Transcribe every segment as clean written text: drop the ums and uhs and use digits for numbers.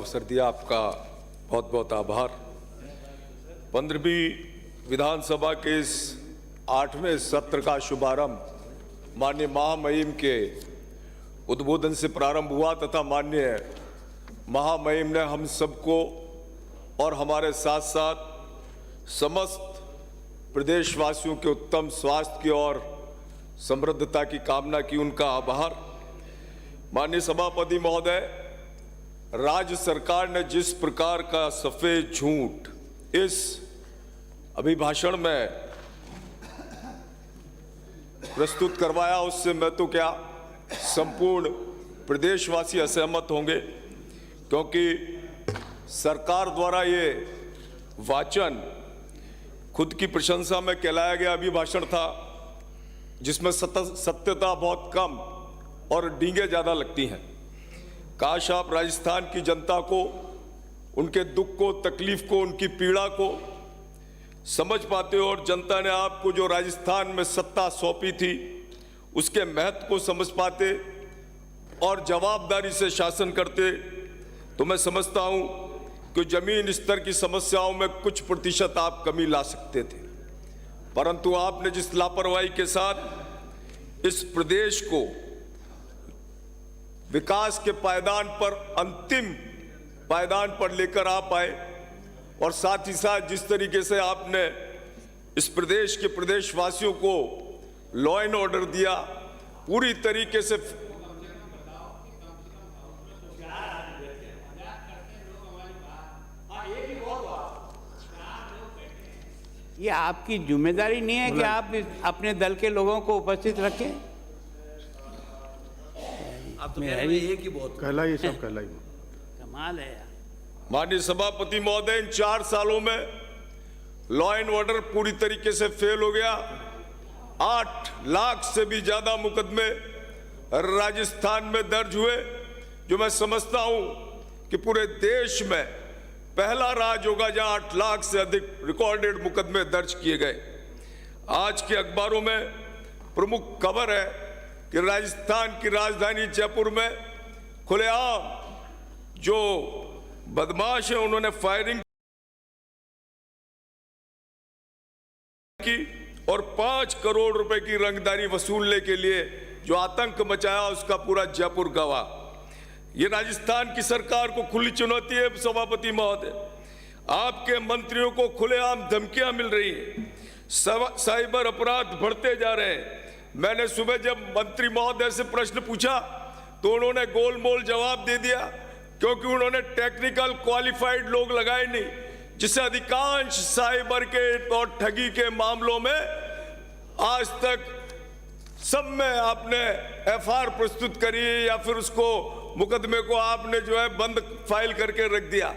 अवसर दिया, आपका बहुत बहुत आभार। 15वीं विधानसभा के इस 8वें सत्र का शुभारंभ माननीय महामहिम के उद्बोधन से प्रारंभ हुआ तथा माननीय महामहिम ने हम सबको और हमारे साथ साथ समस्त प्रदेशवासियों के उत्तम स्वास्थ्य की और समृद्धता की कामना की। उनका आभार। माननीय सभापति महोदय, राज्य सरकार ने जिस प्रकार का सफेद झूठ इस अभिभाषण में प्रस्तुत करवाया, उससे मैं तो क्या संपूर्ण प्रदेशवासी असहमत होंगे, क्योंकि सरकार द्वारा ये वाचन खुद की प्रशंसा में कहलाया गया अभिभाषण था, जिसमें सत्यता बहुत कम और डींगे ज़्यादा लगती हैं। काश आप राजस्थान की जनता को, उनके दुख को, तकलीफ को, उनकी पीड़ा को समझ पाते और जनता ने आपको जो राजस्थान में सत्ता सौंपी थी उसके महत्व को समझ पाते और जवाबदारी से शासन करते, तो मैं समझता हूं कि जमीन स्तर की समस्याओं में कुछ प्रतिशत आप कमी ला सकते थे। परंतु आपने जिस लापरवाही के साथ इस प्रदेश को विकास के पायदान पर, अंतिम पायदान पर लेकर आप आए और साथ ही साथ जिस तरीके से आपने इस प्रदेश के प्रदेशवासियों को लॉ एंड ऑर्डर दिया, पूरी तरीके से ये आपकी जिम्मेदारी नहीं है कि आप अपने दल के लोगों को उपस्थित रखें? आप तो एक ही बहुत कहलाई, सब कहलाई। कमाल है यार। माननीय सभापति महोदय, इन 4 सालों में लॉ एंड ऑर्डर पूरी तरीके से फेल हो गया। 8 लाख से भी ज्यादा मुकदमे राजस्थान में दर्ज हुए, जो मैं समझता हूं कि पूरे देश में पहला राज्य होगा जहां 8 लाख से अधिक रिकॉर्डेड मुकदमे दर्ज किए गए। आज के अखबारों में प्रमुख खबर है कि राजस्थान की राजधानी जयपुर में खुलेआम जो बदमाश है उन्होंने फायरिंग की और 5 करोड़ रुपए की रंगदारी वसूलने के लिए जो आतंक मचाया उसका पूरा जयपुर गवाह। ये राजस्थान की सरकार को खुली चुनौती है सभापति महोदय। आपके मंत्रियों को खुलेआम धमकियां मिल रही हैं, साइबर अपराध बढ़ते जा रहे हैं। मैंने सुबह जब मंत्री महोदय से प्रश्न पूछा तो उन्होंने गोलमोल जवाब दे दिया, क्योंकि उन्होंने टेक्निकल क्वालिफाइड लोग लगाए नहीं, जिससे अधिकांश साइबर के और ठगी के मामलों में आज तक सब में आपने एफआईआर प्रस्तुत करी या फिर उसको मुकदमे को आपने जो है बंद फाइल करके रख दिया।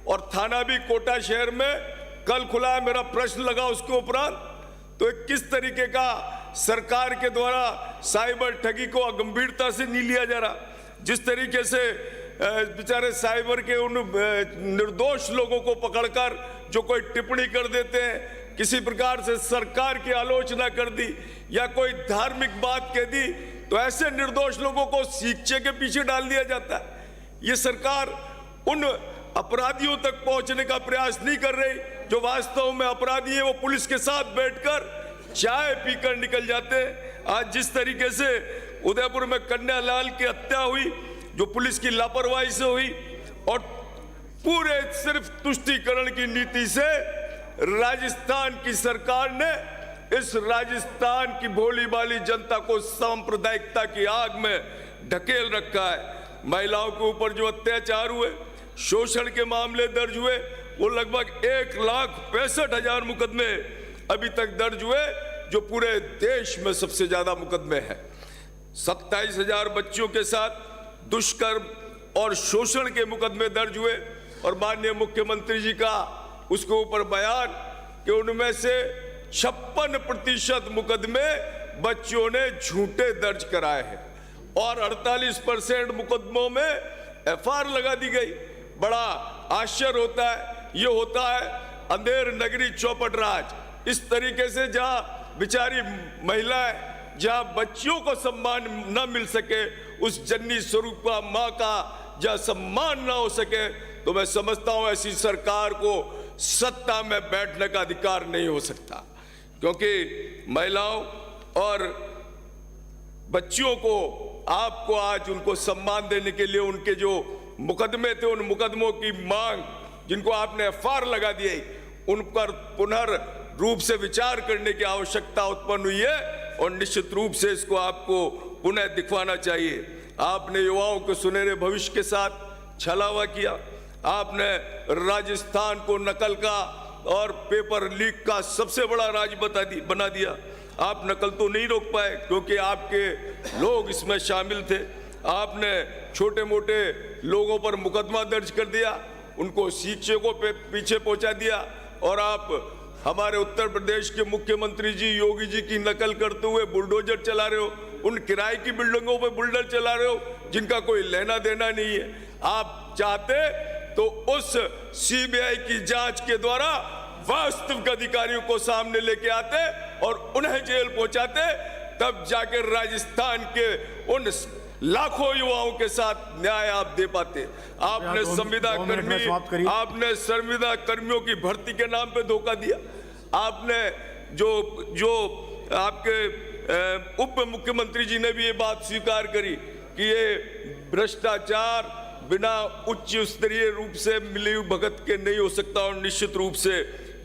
और थाना भी कोटा शहर में कल खुला है। मेरा प्रश्न लगा उसके उपरांत, तो किस तरीके का सरकार के द्वारा साइबर ठगी को गंभीरता से नहीं लिया जा रहा। जिस तरीके से बेचारे साइबर के उन निर्दोष लोगों को पकड़कर जो कोई टिप्पणी कर देते हैं, किसी प्रकार से सरकार की आलोचना कर दी या कोई धार्मिक बात कह दी, तो ऐसे निर्दोष लोगों को सींचे के पीछे डाल दिया जाता है। ये सरकार उन अपराधियों तक पहुंचने का प्रयास नहीं कर रही जो वास्तव में अपराधी है। वो पुलिस के साथ बैठकर चाय पीकर निकल जाते हैं। आज जिस तरीके से उदयपुर में कन्या लाल की हत्या हुई, जो पुलिस की लापरवाही से हुई, और पूरे सिर्फ तुष्टीकरण की नीति से राजस्थान की सरकार ने इस राजस्थान की भोली भाली जनता को सांप्रदायिकता की आग में ढकेल रखा है। महिलाओं के ऊपर जो अत्याचार हुए, शोषण के मामले दर्ज हुए, वो लगभग 1,65,000 मुकदमे अभी तक दर्ज हुए, जो पूरे देश में सबसे ज्यादा मुकदमे हैं। 27,000 बच्चियों के साथ दुष्कर्म और शोषण के मुकदमे दर्ज हुए, और माननीय मुख्यमंत्री जी का उसके ऊपर बयान कि उनमें से 56% मुकदमे बच्चियों ने झूठे दर्ज कराए हैं और 48% मुकदमों में एफआईआर लगा दी गई। बड़ा आश्चर्य होता है। ये होता है अंधेर नगरी चौपट राज। इस तरीके से जहां बेचारी महिलाएं, जहां बच्चियों को सम्मान न मिल सके, उस जननी स्वरूपा मां का जहां सम्मान न हो सके, तो मैं समझता हूं ऐसी सरकार को सत्ता में बैठने का अधिकार नहीं हो सकता, क्योंकि महिलाओं और बच्चियों को आपको आज उनको सम्मान देने के लिए उनके जो मुकदमे थे, उन मुकदमों की मांग जिनको आपने एफआईआर लगा दिए, उन पर पुनर् रूप से विचार करने की आवश्यकता उत्पन्न हुई है और निश्चित रूप से इसको आपको पुनः दिखवाना चाहिए। आपने युवाओं के सुनहरे भविष्य के साथ छलावा किया, आपने राजस्थान को नकल का और पेपर लीक का सबसे बड़ा राज्य बना दिया। आप नकल तो नहीं रोक पाए क्योंकि आपके लोग इसमें शामिल थे। आपने छोटे मोटे लोगों पर मुकदमा दर्ज कर दिया, उनको शिक्षकों पे पीछे पहुंचा दिया, और आप हमारे उत्तर प्रदेश के मुख्यमंत्री जी योगी जी की नकल करते हुए बुलडोजर चला रहे हो, उन किराए की बिल्डिंगों पे बुलडोजर चला रहे हो जिनका कोई लेना देना नहीं है। आप चाहते तो उस सीबीआई की जांच के द्वारा वास्तविक अधिकारियों को सामने लेके आते और उन्हें जेल पहुंचाते, तब जाकर राजस्थान के उन लाखों युवाओं के साथ न्याय आप दे पाते। आपने संविदा कर्मियों की भर्ती के नाम पे धोखा दिया। आपने जो आपके उप मुख्यमंत्री जी ने भी ये बात स्वीकार करी कि ये भ्रष्टाचार बिना उच्च स्तरीय रूप से मिली भगत के नहीं हो सकता, और निश्चित रूप से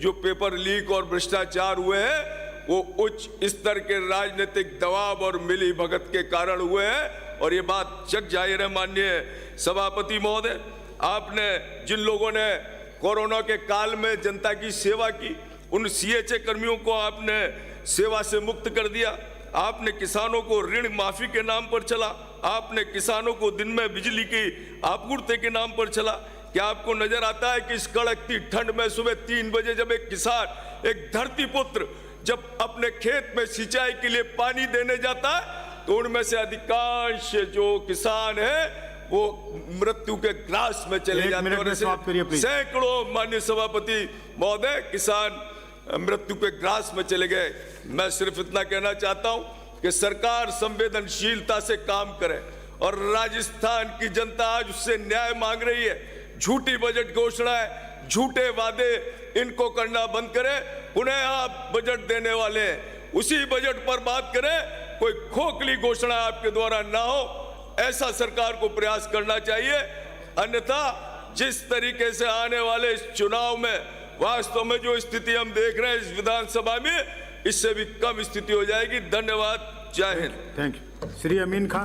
जो पेपर लीक और भ्रष्टाचार हुए हैं वो उच्च स्तर के राजनीतिक दबाव और मिली भगत के कारण हुए हैं, और ये बात जग जाहिर है। माननीय सभापति महोदय, आपने जिन लोगों ने कोरोना के काल में जनता की सेवा की, उन सीएचए कर्मियों को आपने सेवा से मुक्त कर दिया। आपने किसानों को ऋण माफी के नाम पर चला, आपने किसानों को दिन में बिजली की आपूर्ति के नाम पर चला। क्या आपको नजर आता है कि इस कड़कती ठंड में सुबह 3 बजे जब एक किसान, एक धरती पुत्र जब अपने खेत में सिंचाई के लिए पानी देने जाता है, तो उनमें से अधिकांश जो किसान है वो मृत्यु के ग्रास में चले जाते हैं। सैकड़ों माननीय सभापति महोदय किसान मृत्यु के ग्रास में चले गए। मैं सिर्फ इतना कहना चाहता हूं कि सरकार संवेदनशीलता से काम करे, और राजस्थान की जनता आज उससे न्याय मांग रही है। झूठी बजट घोषणाएं, झूठे वादे, इनको करना बंद करें। पुनः आप बजट देने वाले हैं, उसी बजट पर बात करें, कोई खोखली घोषणा आपके द्वारा ना हो, ऐसा सरकार को प्रयास करना चाहिए। अन्यथा जिस तरीके से आने वाले इस चुनाव में वास्तव में जो स्थिति हम देख रहे हैं इस विधानसभा में, इससे भी कम स्थिति हो जाएगी। धन्यवाद, जय Hind. Thank you. Shri Amin Khan.